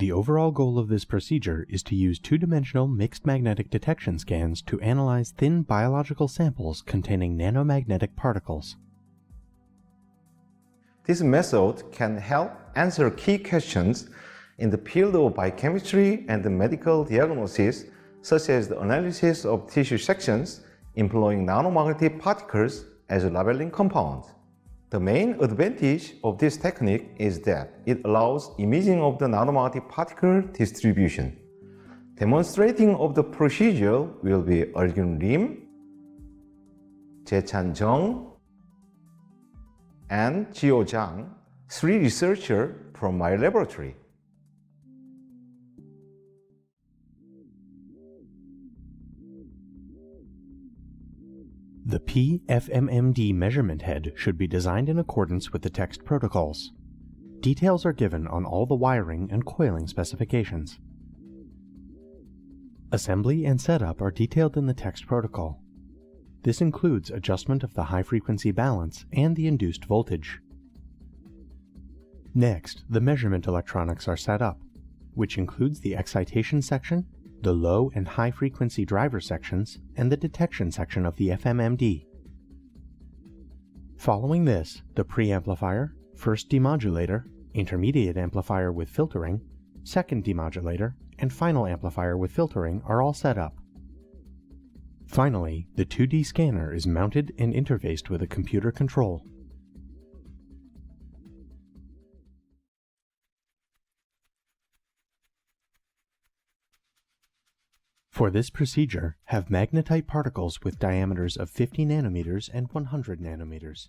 The overall goal of this procedure is to use two-dimensional mixed magnetic detection scans to analyze thin biological samples containing nanomagnetic particles. This method can help answer key questions in the field of biochemistry and medical diagnosis, such as the analysis of tissue sections employing nanomagnetic particles as a labeling compound. The main advantage of this technique is that it allows imaging of the nanomagnetic particle distribution. Demonstrating of the procedure will be Eul-Gyoon Lim, Jae-chan Jeong, and Jiho Chang, 3 researchers from my laboratory. The p-FMMD measurement head should be designed in accordance with the text protocols. Details are given on all the wiring and coiling specifications. Assembly and setup are detailed in the text protocol. This includes adjustment of the high-frequency balance and the induced voltage. Next, the measurement electronics are set up, which includes the excitation section, the low and high-frequency driver sections, and the detection section of the FMMD. Following this, the preamplifier, first demodulator, intermediate amplifier with filtering, second demodulator, and final amplifier with filtering are all set up. Finally, the 2D scanner is mounted and interfaced with a computer control. For this procedure, have magnetite particles with diameters of 50 nanometers and 100 nanometers.